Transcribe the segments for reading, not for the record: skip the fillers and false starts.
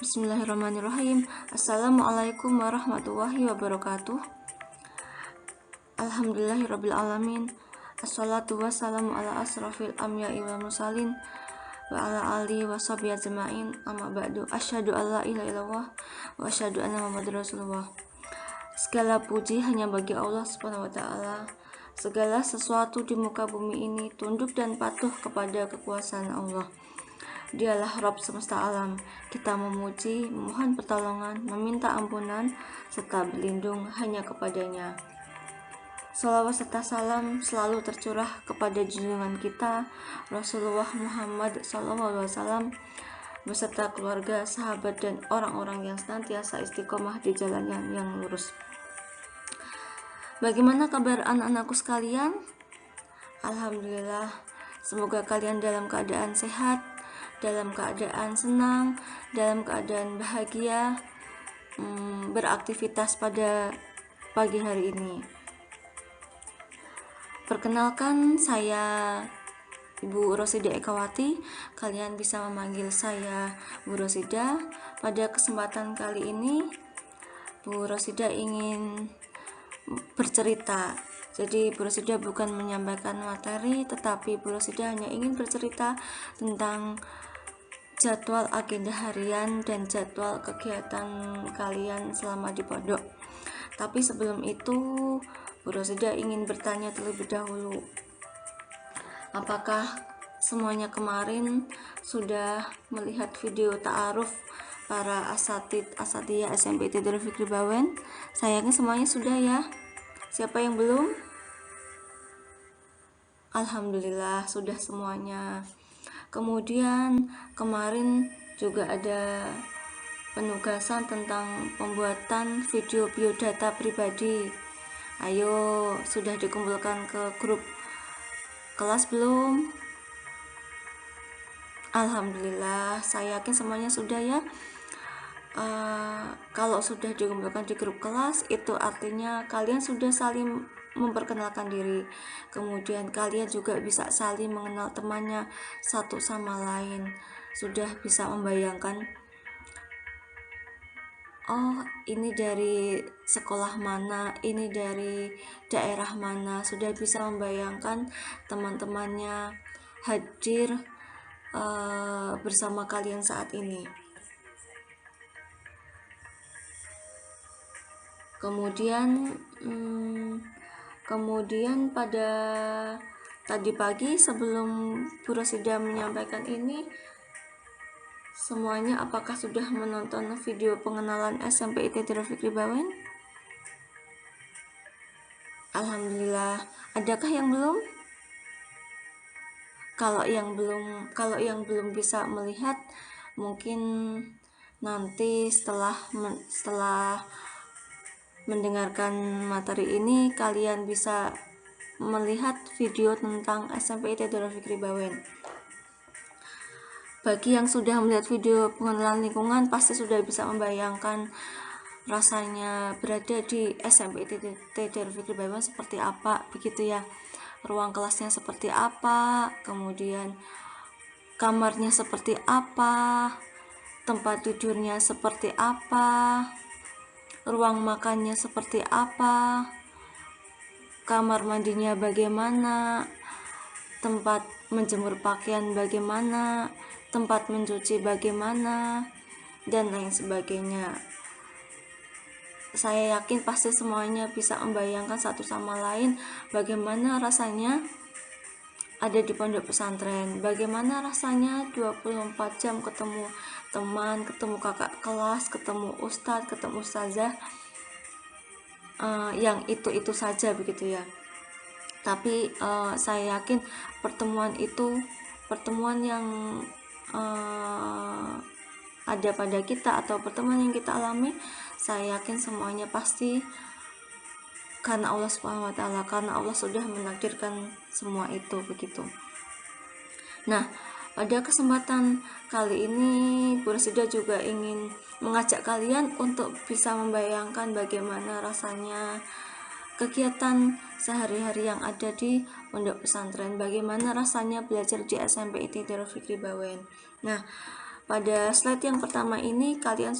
Bismillahirrahmanirrahim. Assalamualaikum warahmatullahi wabarakatuh. Alhamdulillahirrabbilalamin. Assalatu wassalamu ala asrafil amya'i wal mursalin wa ala alihi wa sahbihi ajma'in. Amma ba'du. Asyhadu alla ilaha illallah wa asyhadu anna Muhammadar Rasulullah. Segala puji hanya bagi Allah Subhanahu wa taala. Segala sesuatu di muka bumi ini tunduk dan patuh kepada kekuasaan Allah. Dialah Rabb semesta alam. Kita memuji, memohon pertolongan, meminta ampunan, serta berlindung hanya kepadanya. Salawat serta salam selalu tercurah kepada junjungan kita Rasulullah Muhammad SAW beserta keluarga, sahabat, dan orang-orang yang senantiasa istiqomah di jalannya yang lurus. Bagaimana kabar anak-anakku sekalian? Alhamdulillah, semoga kalian dalam keadaan sehat, dalam keadaan senang, dalam keadaan bahagia, beraktivitas pada pagi hari ini. Perkenalkan, saya Ibu Rosida Ekawati. Kalian bisa memanggil saya Bu Rosida. Pada kesempatan kali ini, Bu Rosida ingin bercerita. Jadi Bu Rosida bukan menyampaikan materi, tetapi Bu Rosida hanya ingin bercerita tentang jadwal agenda harian dan jadwal kegiatan kalian selama di pondok. Tapi sebelum itu, Bu Rosida ingin bertanya terlebih dahulu. Apakah semuanya kemarin sudah melihat video ta'aruf para asatidiyah SMP Darul Fikri Bawen? Sayangnya semuanya sudah ya. Siapa yang belum? Alhamdulillah sudah semuanya. Kemudian kemarin juga ada penugasan tentang pembuatan video biodata pribadi. Ayo, sudah dikumpulkan ke grup kelas belum? Alhamdulillah, saya yakin semuanya sudah ya. Kalau sudah dikumpulkan di grup kelas, itu artinya kalian sudah saling memperkenalkan diri. Kemudian kalian juga bisa saling mengenal temannya satu sama lain. Sudah bisa membayangkan, oh ini dari sekolah mana, ini dari daerah mana. Sudah bisa membayangkan teman-temannya hadir bersama kalian saat ini. Kemudian pada tadi pagi sebelum Bu Rosida menyampaikan ini, semuanya apakah sudah menonton video pengenalan SMP Darul Fikri Bawen? Alhamdulillah. Adakah yang belum? Kalau yang belum bisa melihat, mungkin nanti setelah mendengarkan materi ini kalian bisa melihat video tentang SMP Darul Fikri Bawen. Bagi yang sudah melihat video pengenalan lingkungan pasti sudah bisa membayangkan rasanya berada di SMP Darul Fikri Bawen seperti apa, begitu ya. Ruang kelasnya seperti apa, kemudian kamarnya seperti apa, tempat tidurnya seperti apa, ruang makannya seperti apa, kamar mandinya bagaimana, tempat menjemur pakaian bagaimana, tempat mencuci bagaimana, dan lain sebagainya. Saya yakin pasti semuanya bisa membayangkan satu sama lain bagaimana rasanya ada di pondok pesantren, bagaimana rasanya 24 jam ketemu teman, ketemu kakak kelas, ketemu ustadz, ketemu ustazah, yang itu saja begitu ya. Tapi saya yakin pertemuan yang ada pada kita atau pertemuan yang kita alami, saya yakin semuanya pasti karena Allah Subhanahu wa taala, karena Allah sudah menakdirkan semua itu begitu. Nah, pada kesempatan kali ini Bu Rosida juga ingin mengajak kalian untuk bisa membayangkan bagaimana rasanya kegiatan sehari-hari yang ada di pondok pesantren, bagaimana rasanya belajar di SMP Darul Fikri Bawen. Nah, pada slide yang pertama ini kalian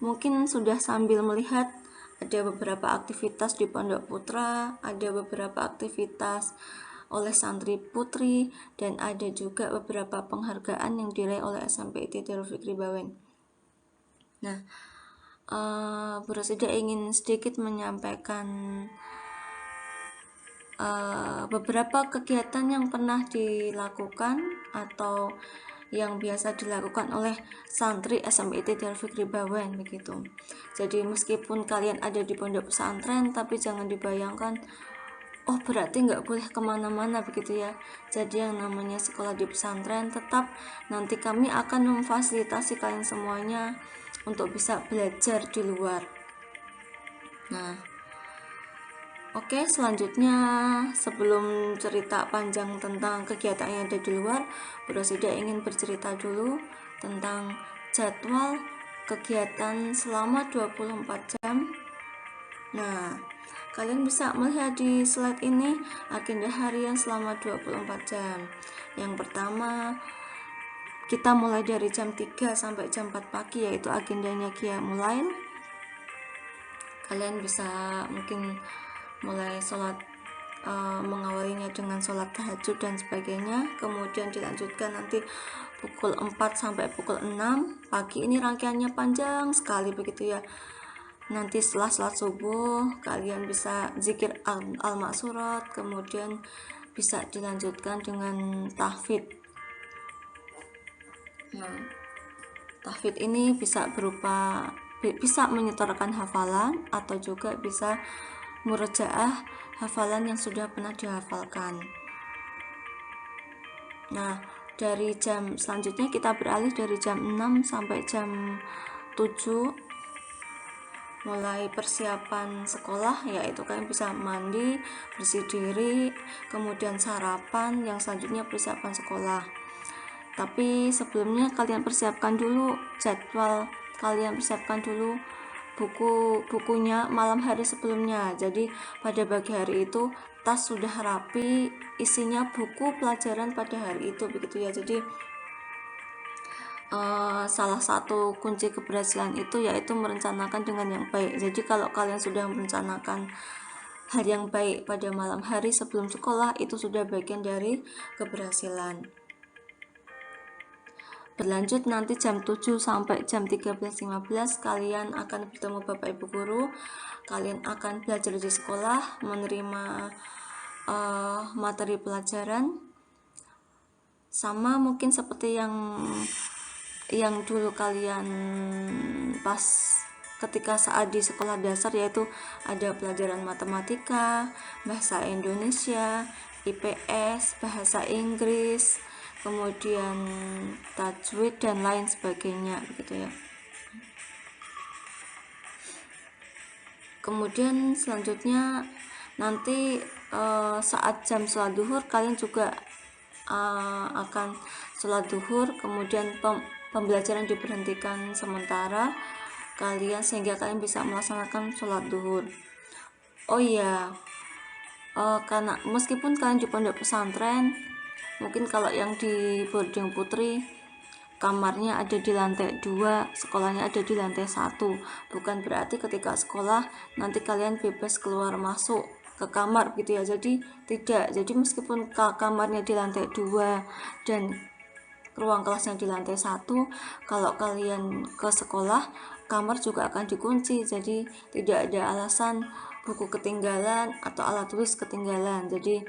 mungkin sudah sambil melihat ada beberapa aktivitas di Pondok Putra, ada beberapa aktivitas oleh santri putri, dan ada juga beberapa penghargaan yang diraih oleh SMP IT Darul Fikri Bawen. Nah, Bu Rosida ingin sedikit menyampaikan beberapa kegiatan yang pernah dilakukan atau yang biasa dilakukan oleh santri SMIT Darul Fikri Bawen begitu. Jadi meskipun kalian ada di pondok pesantren, tapi jangan dibayangkan oh berarti nggak boleh kemana-mana begitu ya. Jadi yang namanya sekolah di pesantren tetap nanti kami akan memfasilitasi kalian semuanya untuk bisa belajar di luar. Nah, oke, selanjutnya sebelum cerita panjang tentang kegiatan yang ada di luar, Bu Rosida ingin bercerita dulu tentang jadwal kegiatan selama 24 jam. Nah, kalian bisa melihat di slide ini agenda harian selama 24 jam. Yang pertama, kita mulai dari jam 3 sampai jam 4 pagi, yaitu agendanya Qiyamul Lail. Kalian bisa mungkin mulai sholat, mengawalinya dengan sholat tahajud dan sebagainya, kemudian dilanjutkan nanti pukul 4 sampai pukul 6 pagi. Ini rangkaiannya panjang sekali begitu ya. Nanti setelah sholat subuh kalian bisa zikir al-maksurat, kemudian bisa dilanjutkan dengan tahfidz. Nah, tahfidz ini bisa menyetorkan hafalan atau juga bisa murojaah hafalan yang sudah pernah dihafalkan. Nah, dari jam selanjutnya kita beralih dari jam 6 sampai jam 7, mulai persiapan sekolah, yaitu kalian bisa mandi, bersih diri, kemudian sarapan, yang selanjutnya persiapan sekolah. Tapi sebelumnya kalian persiapkan dulu jadwal, kalian persiapkan dulu bukunya malam hari sebelumnya. Jadi pada pagi hari itu tas sudah rapi, isinya buku pelajaran pada hari itu begitu ya. Jadi salah satu kunci keberhasilan itu yaitu merencanakan dengan yang baik. Jadi kalau kalian sudah merencanakan hal yang baik pada malam hari sebelum sekolah, itu sudah bagian dari keberhasilan. Berlanjut nanti jam 7 sampai jam 13.15 kalian akan bertemu Bapak Ibu Guru. Kalian akan belajar di sekolah, menerima materi pelajaran, sama mungkin seperti yang dulu kalian pas ketika saat di sekolah dasar, yaitu ada pelajaran matematika, bahasa Indonesia, IPS, bahasa Inggris, kemudian tajwid dan lain sebagainya gitu ya. Kemudian selanjutnya nanti saat jam sholat duhur kalian juga akan sholat duhur, kemudian pembelajaran diberhentikan sementara sehingga kalian bisa melaksanakan sholat duhur. Oh iya, karena meskipun kalian di pondok pesantren, mungkin kalau yang di boarding putri kamarnya ada di lantai 2, sekolahnya ada di lantai 1, bukan berarti ketika sekolah nanti kalian bebas keluar masuk ke kamar gitu ya. Jadi tidak, jadi meskipun kamarnya di lantai 2 dan ruang kelasnya di lantai 1, kalau kalian ke sekolah kamar juga akan dikunci. Jadi tidak ada alasan buku ketinggalan atau alat tulis ketinggalan. Jadi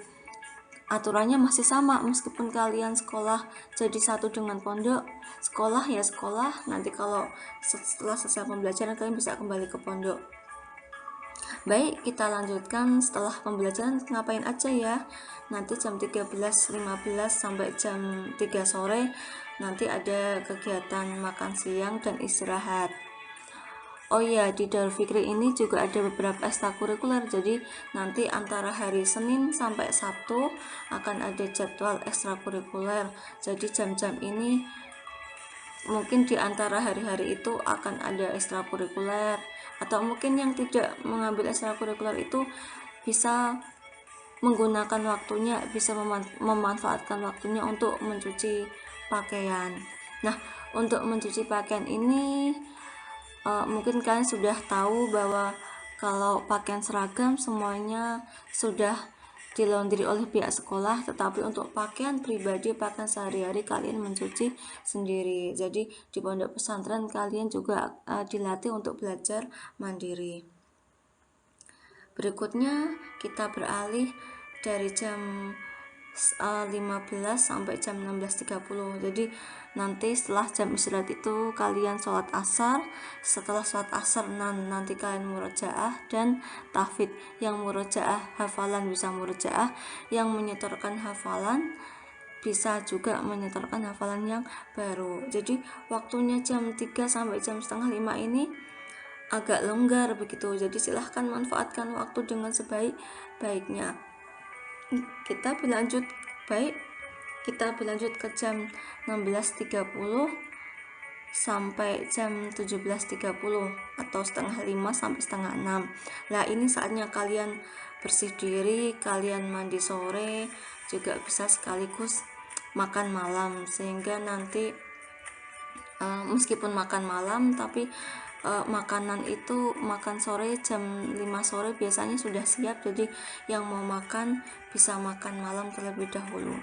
aturannya masih sama, meskipun kalian sekolah jadi satu dengan pondok, sekolah ya sekolah, nanti kalau setelah selesai pembelajaran kalian bisa kembali ke pondok. Baik, kita lanjutkan setelah pembelajaran ngapain aja ya. Nanti jam 13.15 sampai jam 3 sore nanti ada kegiatan makan siang dan istirahat. Oh iya, di Darul Fikri ini juga ada beberapa ekstrakurikuler. Jadi nanti antara hari Senin sampai Sabtu akan ada jadwal ekstrakurikuler. Jadi jam-jam ini mungkin di antara hari-hari itu akan ada ekstrakurikuler, atau mungkin yang tidak mengambil ekstrakurikuler itu bisa menggunakan waktunya, bisa memanfaatkan waktunya untuk mencuci pakaian. Nah, untuk mencuci pakaian ini mungkin kalian sudah tahu bahwa kalau pakaian seragam semuanya sudah dilaundry oleh pihak sekolah, tetapi untuk pakaian pribadi, pakaian sehari-hari kalian mencuci sendiri. Jadi di pondok pesantren kalian juga dilatih untuk belajar mandiri. Berikutnya kita beralih dari jam 15 sampai jam 16.30. Jadi nanti setelah jam istirahat itu kalian sholat asar. Setelah sholat asar nanti kalian murojaah dan tahfidz. Yang murojaah hafalan bisa murojaah, yang menyetorkan hafalan bisa juga menyetorkan hafalan yang baru. Jadi waktunya jam 3 sampai jam setengah 5 ini agak longgar begitu. Jadi silahkan manfaatkan waktu dengan sebaik-baiknya. Kita berlanjut ke jam 16.30 sampai jam 17.30 atau setengah 5 sampai setengah 6. Nah, ini saatnya kalian bersih diri, kalian mandi sore, juga bisa sekaligus makan malam, sehingga nanti meskipun makan malam tapi makanan itu makan sore jam 5 sore biasanya sudah siap, jadi yang mau makan bisa makan malam terlebih dahulu.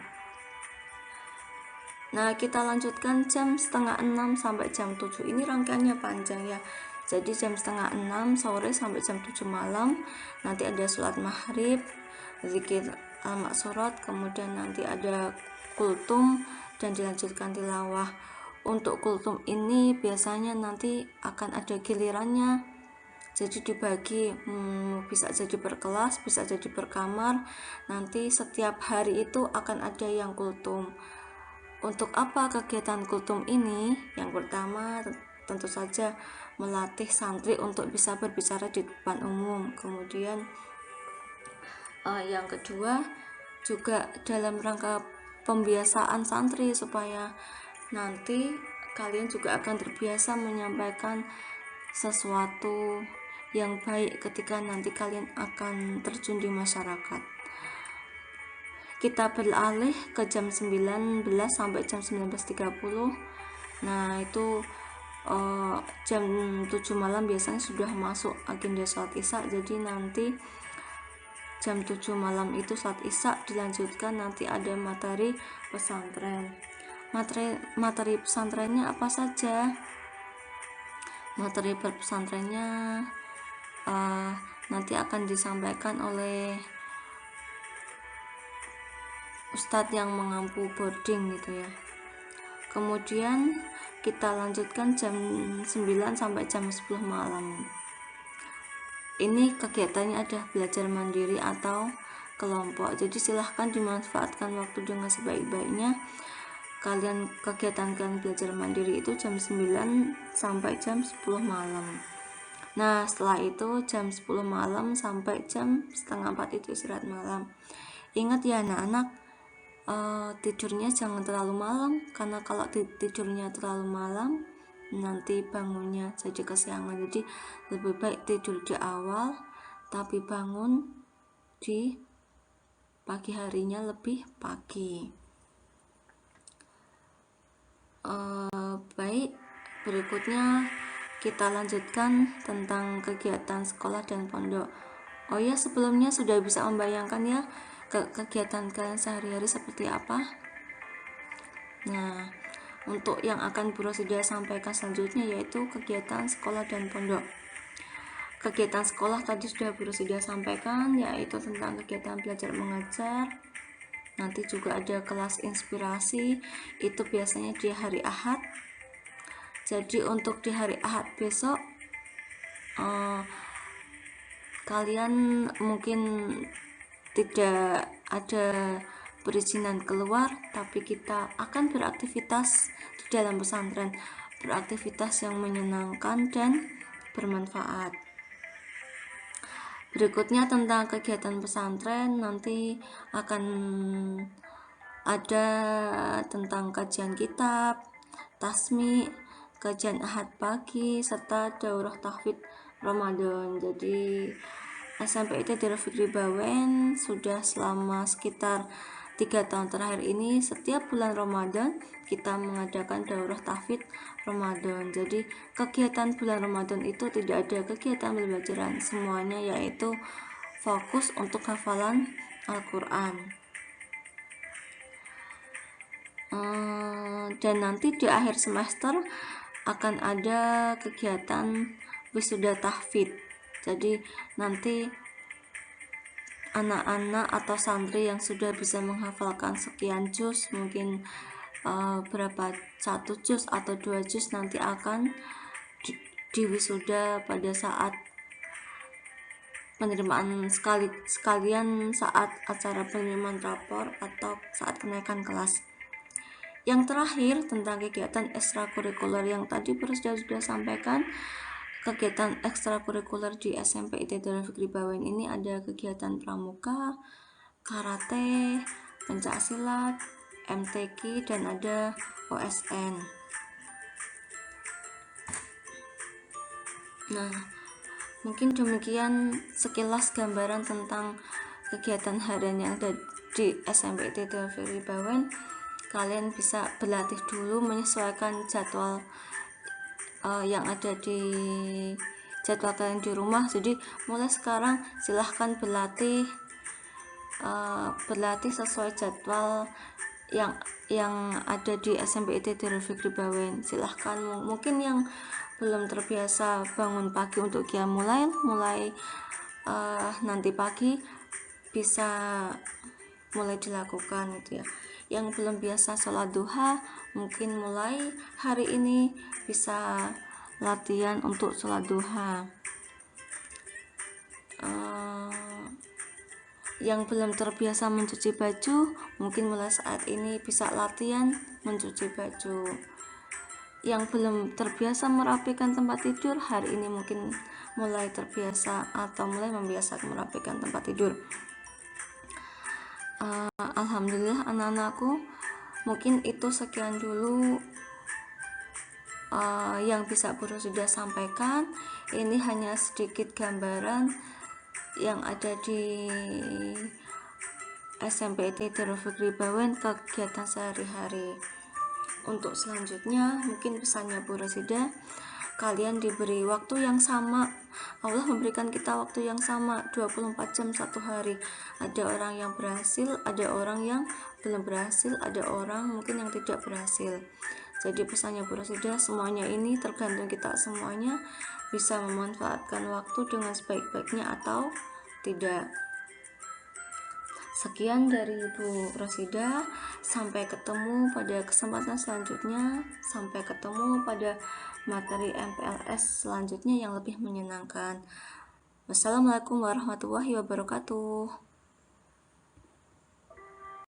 Nah, kita lanjutkan jam setengah 6 sampai jam 7. Ini rangkaiannya panjang ya. Jadi jam setengah 6 sore sampai jam 7 malam nanti ada sholat maghrib, zikir al-maksurat, kemudian nanti ada kultum dan dilanjutkan tilawah. Untuk kultum ini biasanya nanti akan ada gilirannya, jadi dibagi, bisa jadi per kelas, bisa jadi per kamar. Nanti setiap hari itu akan ada yang kultum. Untuk apa kegiatan kultum ini? Yang pertama tentu saja melatih santri untuk bisa berbicara di depan umum. Kemudian yang kedua juga dalam rangka pembiasaan santri supaya nanti kalian juga akan terbiasa menyampaikan sesuatu yang baik ketika nanti kalian akan terjun di masyarakat. Kita beralih ke jam 19 sampai jam 19.30. Nah, itu jam 7 malam biasanya sudah masuk agenda sholat isya, jadi nanti jam 7 malam itu sholat isya dilanjutkan, nanti ada materi pesantren. Materi pesantrennya apa saja? Materi pesantrennya nanti akan disampaikan oleh ustadz yang mengampu boarding gitu ya. Kemudian kita lanjutkan jam 9 sampai jam 10 malam. Ini kegiatannya ada belajar mandiri atau kelompok, jadi silahkan dimanfaatkan waktu dengan sebaik-baiknya. Kegiatan kalian belajar mandiri itu jam 9 sampai jam 10 malam. Nah, setelah itu jam 10 malam sampai jam setengah 4 itu istirahat malam. Ingat ya anak-anak, tidurnya jangan terlalu malam, karena kalau tidurnya terlalu malam nanti bangunnya jadi kesiangan. Jadi lebih baik tidur di awal tapi bangun di pagi harinya lebih pagi. Baik, berikutnya kita lanjutkan tentang kegiatan sekolah dan pondok. Oh ya, sebelumnya sudah bisa membayangkan ya kegiatan kalian sehari-hari seperti apa? Nah, untuk yang akan Bu Rosidah sampaikan selanjutnya yaitu kegiatan sekolah dan pondok. Kegiatan sekolah tadi sudah Bu Rosidah sampaikan, yaitu tentang kegiatan belajar mengajar. Nanti juga ada kelas inspirasi, itu biasanya di hari Ahad. Jadi untuk di hari Ahad besok kalian mungkin tidak ada perizinan keluar, tapi kita akan beraktivitas di dalam pesantren, beraktivitas yang menyenangkan dan bermanfaat. Berikutnya tentang kegiatan pesantren, nanti akan ada tentang kajian kitab, tasmi, kajian Ahad pagi, serta daurah tahfidz Ramadan. Jadi SMP itu Fikri Bawen sudah selama sekitar 3 tahun terakhir ini setiap bulan Ramadan kita mengadakan daurah tahfidz Ramadan. Jadi kegiatan bulan Ramadan itu tidak ada kegiatan pembelajaran, semuanya yaitu fokus untuk hafalan Al-Quran. Dan nanti di akhir semester akan ada kegiatan wisuda tahfidz. Jadi nanti anak-anak atau santri yang sudah bisa menghafalkan sekian juz, mungkin berapa 1 juz atau 2 juz, nanti akan diwisuda pada saat penerimaan sekalian saat acara penerimaan rapor atau saat kenaikan kelas. Yang terakhir tentang kegiatan ekstrakurikuler yang tadi sudah sampaikan, kegiatan ekstrakurikuler di SMP IT Darul Fikri Bawen ini ada kegiatan pramuka, karate, pencaksilat, MTQ, dan ada OSN. Nah, mungkin demikian sekilas gambaran tentang kegiatan harian yang ada di SMP IT Darul Fikri Bawen. Kalian bisa berlatih dulu menyesuaikan jadwal yang ada di jadwal kalian di rumah. Jadi mulai sekarang silahkan berlatih sesuai jadwal yang ada di SMP IT Darul Fikri Bawen. Silahkan, mungkin yang belum terbiasa bangun pagi untuk qiyamul lail, mulai nanti pagi bisa mulai dilakukan gitu ya. Yang belum biasa sholat duha, mungkin mulai hari ini bisa latihan untuk sholat duha. Yang belum terbiasa mencuci baju, mungkin mulai saat ini bisa latihan mencuci baju. Yang belum terbiasa merapikan tempat tidur, hari ini mungkin mulai terbiasa atau mulai membiasakan merapikan tempat tidur. Alhamdulillah anak-anakku, mungkin itu sekian dulu yang bisa Guru sudah sampaikan. Ini hanya sedikit gambaran yang ada di SMP IT Darul Fikri Bawen, kegiatan sehari-hari. Untuk selanjutnya mungkin pesannya Bu Rosida, kalian diberi waktu yang sama. Allah memberikan kita waktu yang sama, 24 jam satu hari. Ada orang yang berhasil, ada orang yang belum berhasil, ada orang mungkin yang tidak berhasil. Jadi pesannya Bu Rosida, semuanya ini tergantung kita semuanya bisa memanfaatkan waktu dengan sebaik-baiknya atau tidak. Sekian dari Bu Rosida, sampai ketemu pada kesempatan selanjutnya, sampai ketemu pada materi MPLS selanjutnya yang lebih menyenangkan. Wassalamualaikum warahmatullahi wabarakatuh.